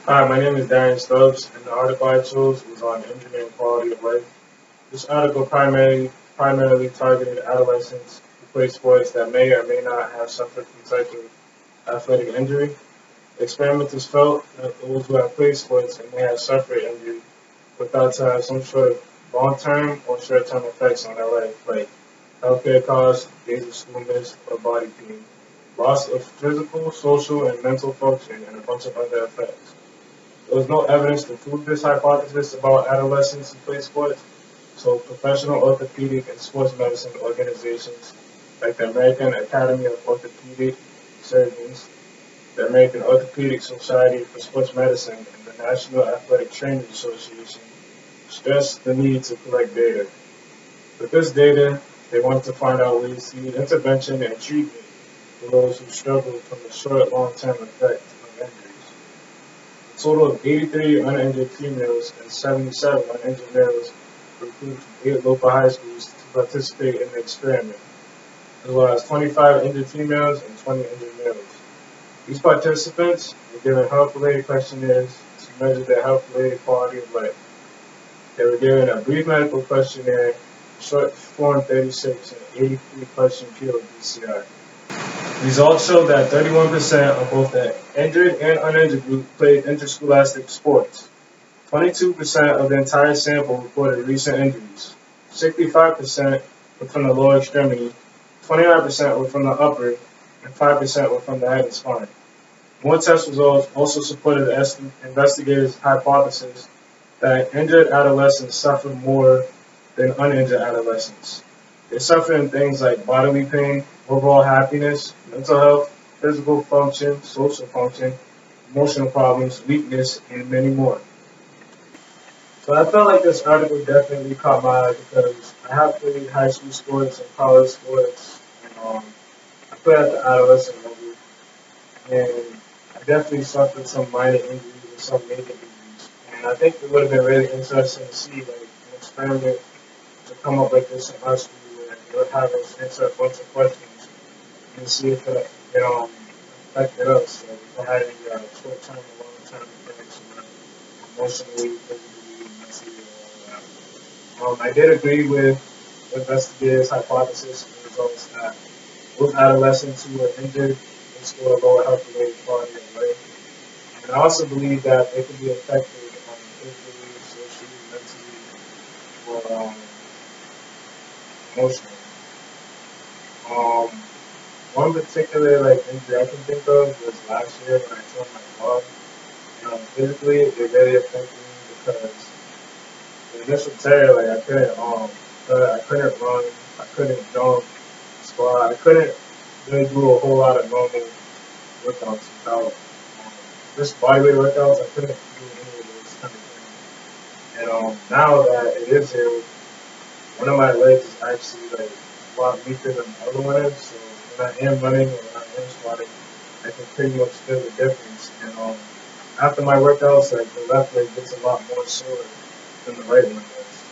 Hi, my name is Darion Stubbs, and the article I chose was on engineering quality of life. This article primarily targeted adolescents who play sports that may or may not have suffered from type of athletic injury. Experimenters felt that those who have played sports and may have suffered injury were thought to have some sort of long-term or short-term effects on their life, like healthcare costs, days of school missed, or body pain, loss of physical, social, and mental function, and a bunch of other effects. There was no evidence to prove this hypothesis about adolescents who play sports, so professional orthopedic and sports medicine organizations like the American Academy of Orthopedic Surgeons, the American Orthopedic Society for Sports Medicine, and the National Athletic Trainers Association stressed the need to collect data. With this data, they wanted to find out ways to use intervention and treatment for those who struggle from the short long-term effect of injuries. A total of 83 uninjured females and 77 uninjured males were recruited from 8 local high schools to participate in the experiment, as well as 25 injured females and 20 injured males. These participants were given health-related questionnaires to measure their health-related quality of life. They were given a brief medical questionnaire, short Form 36, and 83-question PODCI. Results showed that 31% of both the injured and uninjured group played interscholastic sports. 22% of the entire sample reported recent injuries. 65% were from the lower extremity, 29% were from the upper, and 5% were from the head and spine. More test results also supported the investigators' hypothesis that injured adolescents suffer more than uninjured adolescents. They suffer in things like bodily pain, overall happiness, mental health, physical function, social function, emotional problems, weakness, and many more. So I felt like this article definitely caught my eye because I have played high school sports and college sports, and I played at the adolescent level, and I definitely suffered some minor injuries and some major injuries. And I think it would have been really interesting to see like an experiment to come up like this in our school where they would have us answer a bunch of questions and see if it affected us, like if it had any short-term or long-term effects, emotionally, physically, mentally, and all that. I did agree with the investigators' hypothesis and results that those adolescents who were injured they score a lower health-related quality of life. And I also believe that they could be affected physically, socially, mentally, or emotionally. Um, One particular like injury I can think of was last year when I tore my dog. Physically, it really affected me because the initial tear, like I couldn't run, I couldn't jump, squat, I couldn't really do a whole lot of normal workouts without just bodyweight workouts. I couldn't do any of those kind of things. And now that it is healed, one of my legs is actually like a lot weaker than the other one is. So when I am running or when I am squatting, I can pretty much feel the difference. And after my workouts, like the left leg gets a lot more sore than the right one does.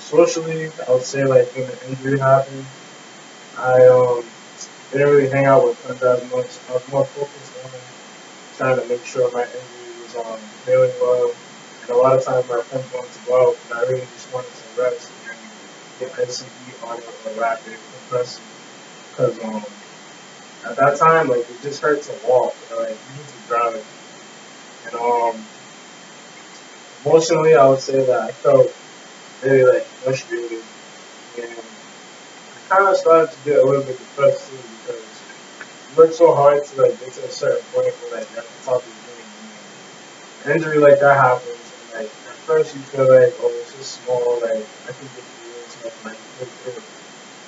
Socially, I would say like when the injury happened, I didn't really hang out with friends as much. I was more focused on trying to make sure my injury was healing well. And a lot of times my friends wanted to go out, but I really just wanted to rest and get ICD on it or rapid compressive. Because at that time, like it just hurt to walk, or, like you need to drive. And emotionally, I would say that I felt really like frustrated, and I kind of started to get a little bit depressed too because you work so hard to like get to a certain point where like you're at the top of your game. An injury like that happens, and like at first you feel like, oh, it's just small, like I can get through it, it's nothing, I can get through it.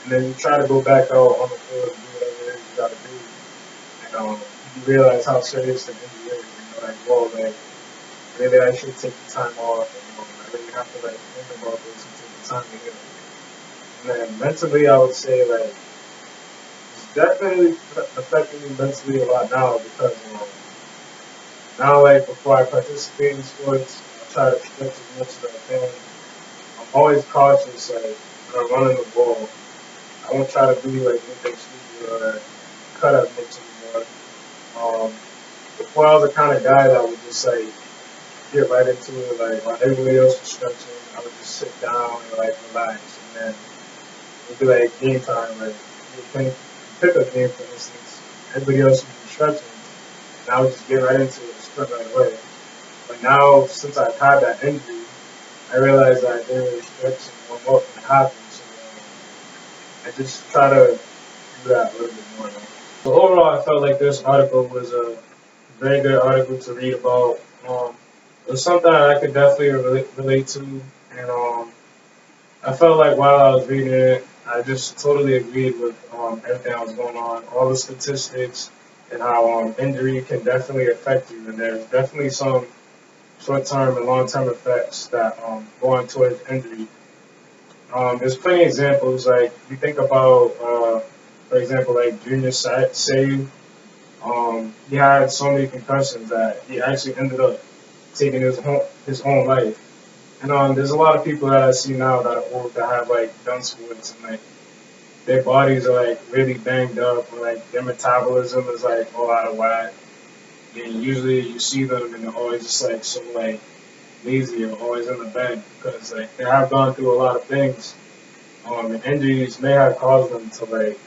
And then you try to go back out on the field and do whatever it is you gotta do, and you realize how serious the injury is, and you're like, whoa, like maybe I should take the time off, and I really have to like think about this and take the time to heal. And then mentally, I would say like it's definitely affecting me mentally a lot now because now, like before I participate in sports, I try to stretch as much as I can. I'm always cautious, like when I'm running the ball. I won't try to do like anything stupid or cut as much anymore. Um, Well, I was the kind of guy that would just like get right into it. Like while everybody else was stretching, I would just sit down and like relax, and then it'd be like game time. Like you pick a game for instance, everybody else would be stretching, and I would just get right into it, sprint right away. But now since I've had that injury, I realized that I didn't really stretch and warm up and happen. So I just try to do that a little bit more now. So overall, I felt like this article was a very good article to read about. It was something that I could definitely relate to, and I felt like while I was reading it, I just totally agreed with everything that was going on, all the statistics, and how injury can definitely affect you, and there's definitely some short-term and long-term effects that go on towards injury. There's plenty of examples. Like you think about, for example, like Junior Seau. He had so many concussions that he actually ended up taking his own life. And there's a lot of people that I see now that are old that have like done sports and like their bodies are like really banged up or like their metabolism is like all out of whack. And usually you see them and they're always just like so like lazy or always in the bed because like they have gone through a lot of things. And injuries may have caused them to like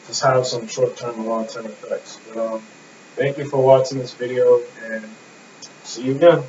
just have some short term and long term effects. But thank you for watching this video and see you again.